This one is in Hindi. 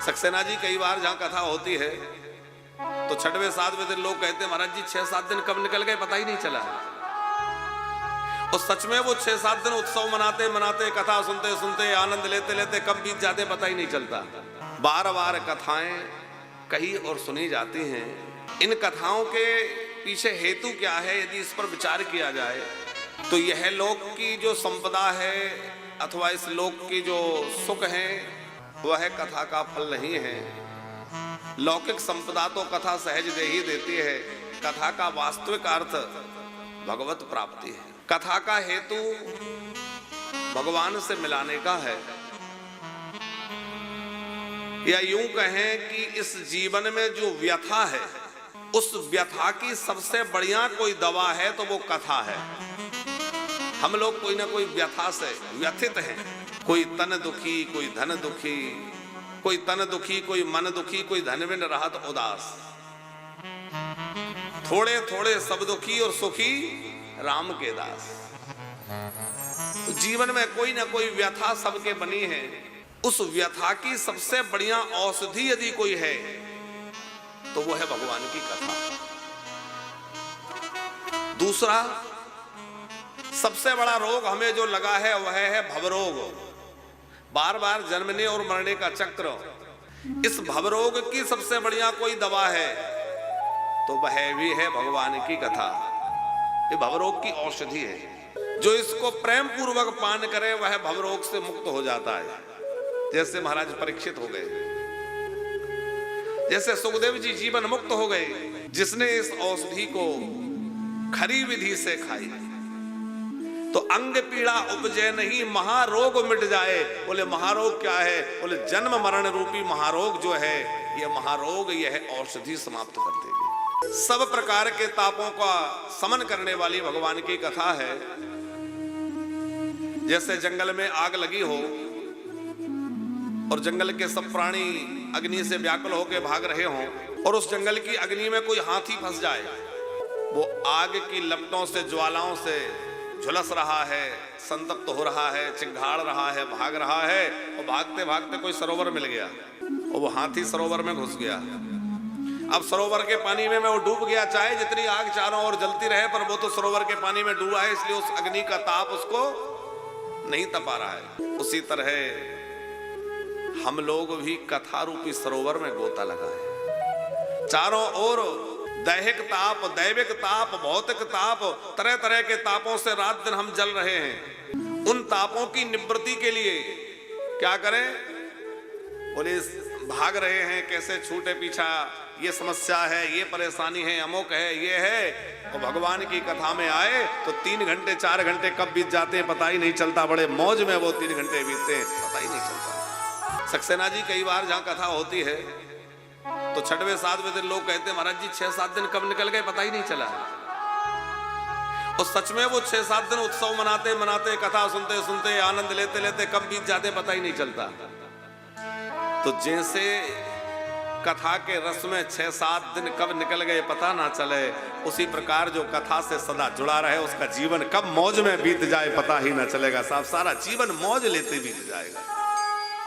सक्सेना जी कई बार जहां कथा होती है तो छठवें सातवें दिन लोग कहते हैं महाराज जी 6-7 दिन कब निकल गए पता ही नहीं चला। और सच में वो 6-7 दिन उत्सव मनाते मनाते कथा सुनते सुनते आनंद लेते लेते कब बीत जाते पता ही नहीं चलता। बार बार कथाएं कही और सुनी जाती हैं। इन कथाओं के पीछे हेतु क्या है यदि इस पर विचार किया जाए तो यह लोक की जो संपदा है अथवा इस लोक की जो सुख है वह कथा का फल नहीं है। लौकिक संपदा तो कथा सहज दे ही देती है, कथा का वास्तविक अर्थ भगवत प्राप्ति है। कथा का हेतु भगवान से मिलाने का है, या यूं कहें कि इस जीवन में जो व्यथा है उस व्यथा की सबसे बढ़िया कोई दवा है तो वो कथा है। हम लोग कोई ना कोई व्यथा से व्यथित हैं, कोई तन दुखी, कोई धन दुखी, कोई तन दुखी, कोई मन दुखी, कोई धन बिन रहत उदास। थोड़े थोड़े सब दुखी और सुखी राम के दास। तो जीवन में कोई ना कोई व्यथा सबके बनी है। उस व्यथा की सबसे बढ़िया औषधि यदि कोई है तो वो है भगवान की कथा। दूसरा सबसे बड़ा रोग हमें जो लगा है वह है भवरोग, बार बार जन्मने और मरने का चक्र। इस भवरोग की सबसे बढ़िया कोई दवा है तो वह भी है भगवान की कथा। ये भवरोग की औषधि है। जो इसको प्रेम पूर्वक पान करे वह भवरोग से मुक्त हो जाता है। जैसे महाराज परीक्षित हो गए, जैसे सुखदेव जी जीवन मुक्त हो गए। जिसने इस औषधि को खरी विधि से खाई तो अंग पीड़ा उपजे नहीं, महारोग मिट जाए। बोले महारोग क्या है? बोले जन्म मरण रूपी महारोग जो है यह महारोग यह औषधि समाप्त कर देगी। सब प्रकार के तापों का समन करने वाली भगवान की कथा है। जैसे जंगल में आग लगी हो और जंगल के सब प्राणी अग्नि से व्याकुल होकर भाग रहे हों और उस जंगल की अग्नि में कोई हाथी फंस जाए, वो आग की लपटों से ज्वालाओं से झुलस रहा है, संतप्त हो रहा है, चिंगाड़ रहा है, भाग रहा है और भागते भागते कोई सरोवर मिल गया और वो हाथी सरोवर में घुस गया। अब सरोवर के पानी में वो डूब गया। चाहे जितनी आग चारों ओर जलती रहे पर वो तो सरोवर के पानी में डूबा है, इसलिए उस अग्नि का ताप उसको नहीं तपा रहा है। उसी तरह हम लोग भी कथा रूपी सरोवर में गोता लगाए। चारों ओर दैहिक ताप, दैविक ताप, भौतिक ताप, तरह तरह के तापों से रात दिन हम जल रहे हैं। उन तापों की निवृत्ति के लिए क्या करें? बोले भाग रहे हैं कैसे छूटे पीछा, ये समस्या है, ये परेशानी है, अमोक है, ये है। और भगवान की कथा में आए तो 3 घंटे 4 घंटे कब बीत जाते हैं पता ही नहीं चलता। बड़े मौज में वो 3 घंटे बीतते हैं, पता ही नहीं चलता। सक्सेना जी कई बार जहां कथा होती है तो छठवें सातवें दिन लोग कहते हैं महाराज जी 6-7 दिन कब निकल गए पता ही नहीं चला। और सच में वो 6-7 दिन उत्सव मनाते मनाते कथा सुनते सुनते आनंद लेते लेते कब बीत जाते पता ही नहीं चलता। तो जैसे कथा के रस में 6-7 दिन कब निकल गए पता ना चले, उसी प्रकार जो कथा से सदा जुड़ा रहे उसका जीवन कब मौज में बीत जाए पता ही ना चलेगा। साहब सारा जीवन मौज लेते बीत जाएगा।